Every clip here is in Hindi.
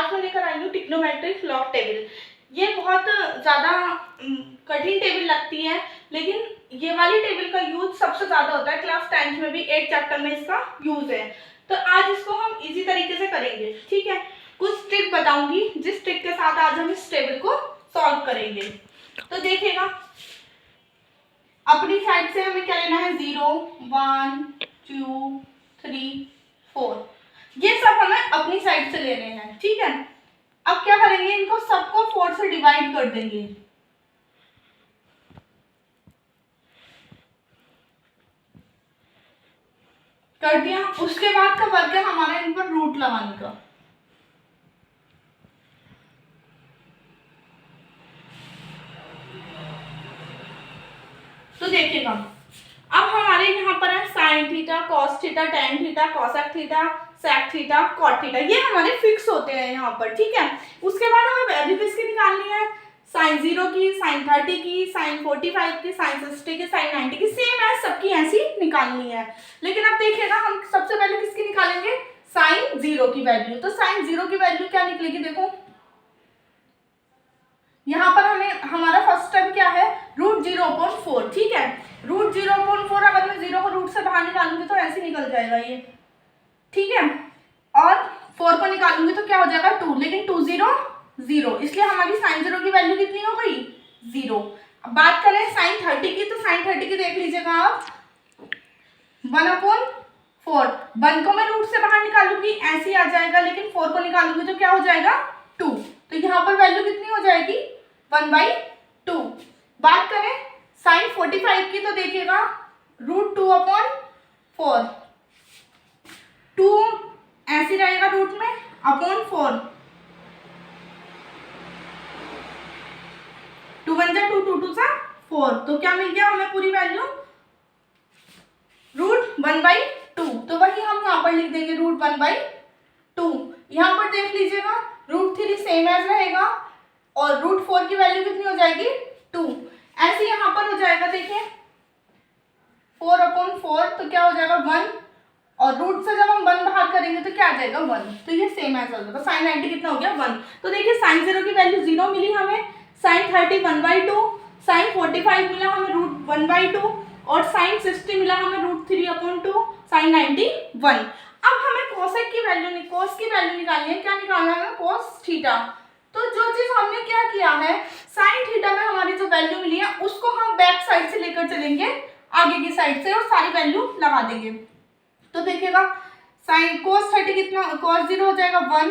आज मैं लेकर आई हूँ ट्रिग्नोमेट्रिक लॉग टेबल। ये बहुत ज़्यादा कठिन टेबल लगती है, लेकिन ये वाली टेबल का यूज सबसे ज़्यादा होता है। क्लास 10th में भी 8 चैप्टर में इसका यूज है। तो आज इसको हम इजी तरीके से करेंगे, ठीक है। कुछ ट्रिक बताऊंगी जिस ट्रिक के साथ आज हम इस टेबल को सॉल्व करेंगे। तो देखिएगा, अपनी साइड से हमें क्या लेना है, 0 1 2 3 4, ये सब हमें अपनी साइड से लेने हैं, ठीक है। अब क्या करेंगे, इनको सबको 4 से डिवाइड कर देंगे। कर दिया। उसके बाद का वर्क है हमारा इन पर रूट लगाने का। तो देखिएगा, अब हमारे यहाँ पर है sine theta, cos theta, tan theta, cosec theta, sec theta, cot theta, ये हमारे फिक्स होते हैं यहाँ पर, ठीक है। उसके बाद हमें वैल्यू किसकी निकालनी है, साइन 0 की, साइन 30 की, साइन 45 की, साइन 60 की, साइन 90 की, सेम है, सबकी ऐसी निकालनी है। लेकिन अब देखिएगा, हम सबसे पहले किसकी निकालेंगे, साइन 0 की वैल्यू। तो साइन 0 की वैल्यू क्या निकलेगी, देखो यहाँ पर हमें हमारा फर्स्ट स्टेप क्या है, √0/4, ठीक है। √0/4 अगर मैं 0 को रूट से बाहर निकालूंगी तो ऐसे निकल जाएगा ये, ठीक है। और 4 को निकालूंगी तो क्या हो जाएगा, 2, लेकिन 2 0 0, इसलिए हमारी साइन 0 की वैल्यू कितनी हो गई, 0। अब बात करें साइन 30 की, तो साइन 30 की देख लीजिएगा आप, 1/4। 1 को मैं रूट से बाहर निकालूंगी ऐसे ही आ जाएगा, लेकिन 4 को निकालूंगी तो क्या हो जाएगा, 2। तो यहाँ पर वैल्यू कितनी हो जाएगी, 1/2। बात करें साइन 45 की, तो देखिएगा √2/4, 2 ऐसे रहेगा रूट में, अपॉन 4, 2 1 जा 2, 2 2 जा 4, तो क्या मिल गया हमें पूरी वैल्यू, √1/2। तो वही हम यहाँ पर लिख देंगे √1/2। यहाँ पर देख लीजिएगा, √3 सेम एज रहेगा और √4 की वैल्यू कितनी हो जाएगी, 2। ऐसे यहाँ पर हो जाएगा, देखिए 4/4, तो क्या हो जाएगा 1, और रूट से जब हम 1 बाहर करेंगे तो क्या आ जाएगा 1, तो ये सेम एज हो जाएगा। साइन 90 कितना हो गया, 1। तो देखिए साइन 0 की वैल्यू 0 मिली हमें, साइन 30 1/2, साइन 45 मिला हमें √1/2, और साइन 60 मिला हमें √3/2, साइन 90 1। अब हमें कोसेक की वैल्यू, कोस की वैल्यू निकालनी है। क्या निकालना है, कोस थीटा। तो जो चीज हमने क्या किया है, साइन थीटा में हमारी जो वैल्यू मिली है उसको हम बैक साइड से लेकर चलेंगे आगे की साइड से, और सारी वैल्यू लगा देंगे। तो देखिएगा, साइन कोस 30 कितना, कोस 0 हो जाएगा 1,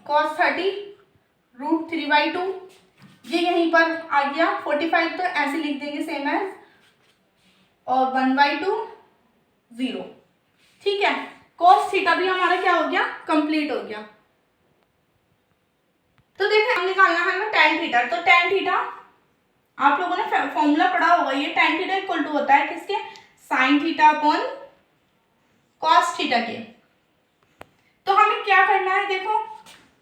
कोस 30 √3/2, ये यहीं पर आ गया। 45 तो ऐसे लिख देंगे सेम एज, और 1/2 0, ठीक है। कोस थीटा भी हमारा क्या हो गया, कंप्लीट हो गया। तो देखिए हम निकालना है हमें टेन थीटा। तो टेन थीटा आप लोगों ने फॉर्मूला पढ़ा होगा, ये टेन थीटा इक्वल टू होता है किसके, sine theta upon cos theta के। तो हमें क्या करना है, देखो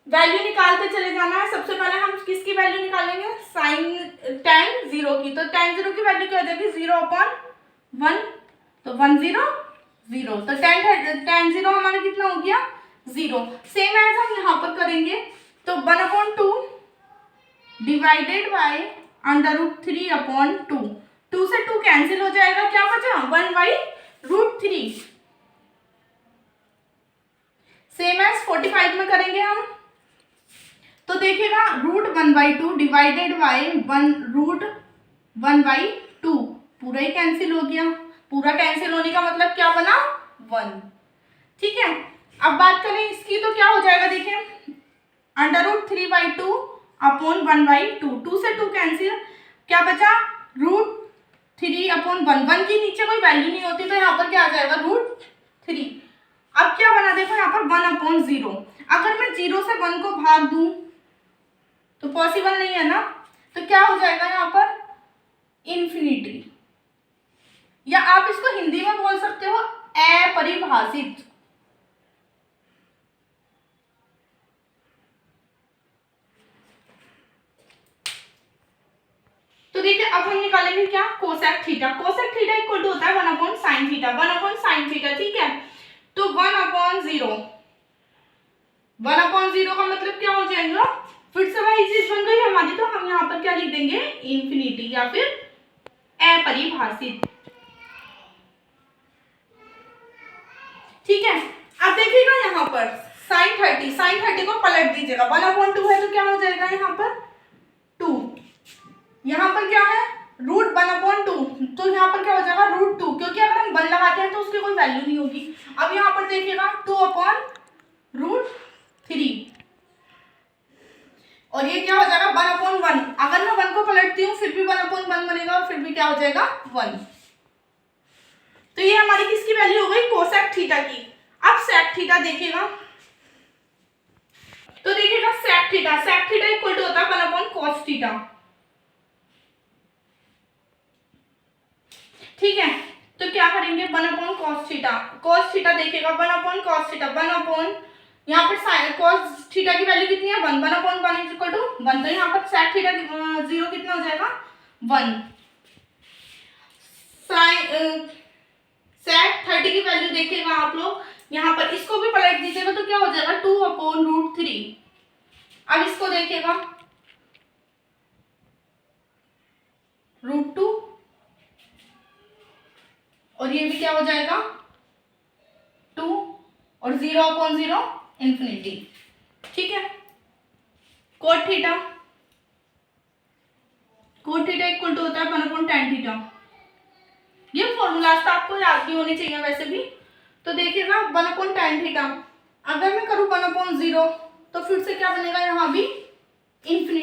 वैल्यू निकालते चले जाना है। सबसे पहले हम किसकी वैल्यू निकालेंगे, साइन tan 0 की। तो tan 0 की वैल्यू क्या हो जाएगी, 0/1, तो 1 0 0, तो tan 0 हमारा कितना हो गया, 0। सेम एज हम यहाँ पर करेंगे, तो 1/2 डिवाइडेड बाय √3/2, 2 से 2 कैंसिल हो जाएगा, क्या बचा 1/√3। सेम एज 45 में करेंगे हम, तो देखिएगा √1/2 डिवाइडेड बाय √1/2, पूरा ही कैंसिल हो गया। पूरा कैंसिल होने का मतलब क्या बना, 1, ठीक है। अब बात करें इसकी, तो क्या हो जाएगा, देखिए √3/2 अपॉन 1/2, 2 से 2 कैंसिल, क्या बचा √3/1, 1 की नीचे कोई वैल्यू नहीं होती, तो यहाँ पर क्या आ जाएगा √3। अब क्या बना, देखो यहाँ पर 1/0। अगर मैं 0 से 1 को भाग दूं तो पॉसिबल नहीं है ना, तो क्या हो जाएगा यहाँ पर, इन्फिनिटी, या आप इसको हिंदी में बोल सकते हो अपरिभाषित। तो देखिए अब हम निकालेंगे क्या, cosec theta. Cosec theta equal to होता है 1/sin थीटा, 1/sin थीटा, ठीक है। तो 1/0 1/0 का मतलब क्या हो जाएगा, फिर से वही चीज बन गई हमारी, तो हम यहाँ पर क्या लिख देंगे, इन्फिनिटी या फिर अपरिभाषित। ठीक है, अब देखिएगा यहाँ पर sin 30 को पलट दीजिएगा, 1/2 है तो क्या हो जाएगा यहाँ पर 2, यहाँ पर क्या है √1/2, तो यहाँ पर क्या हो जाएगा √2, क्योंकि अगर हम 1 लगाते हैं तो उसकी कोई वैल्यू नहीं होगी। अब यहाँ पर देखिएगा 2/√3, और ये क्या हो जाएगा 1/1, अगर मैं 1 को पलटती हूँ फिर भी 1/1 बनेगा, और फिर भी क्या हो जाएगा 1। तो ये हमारी किसकी वैल्यू हो गई, कोसेक थीटा की। अब सेक थीटा देखिएगा, तो देखिएगा सेक थीटा इक्वल टू होता है 1/cos थीटा। ठीक है, तो क्या करेंगे 1/cos थीटा, cos थीटा देखिएगा 1/cos थीटा, 1 यहाँ पर cos थीटा की वैल्यू कितनी है 1, 1/1 इज इक्वल टू 1, तो यहाँ पर सेक थीटा 0 कितना हो जाएगा 1। सेक 30 की वैल्यू देखिएगा आप लोग, यहाँ पर इसको भी पलट दीजिएगा तो क्या हो जाएगा 2/√3। अब इसको देखिएगा √2, और ये भी क्या हो जाएगा 2, और 0/0 इन्फिनिटी। ठीक है, कोट थीटा इक्वल टू होता है 1/tan थीटा। ये फॉर्मूलाज तो आपको याद भी होने चाहिए वैसे भी। तो देखिएगा 1/tan थीटा, अगर मैं करूँ 1/0 तो फिर से क्या बनेगा यहाँ भी इन्फिनिटी।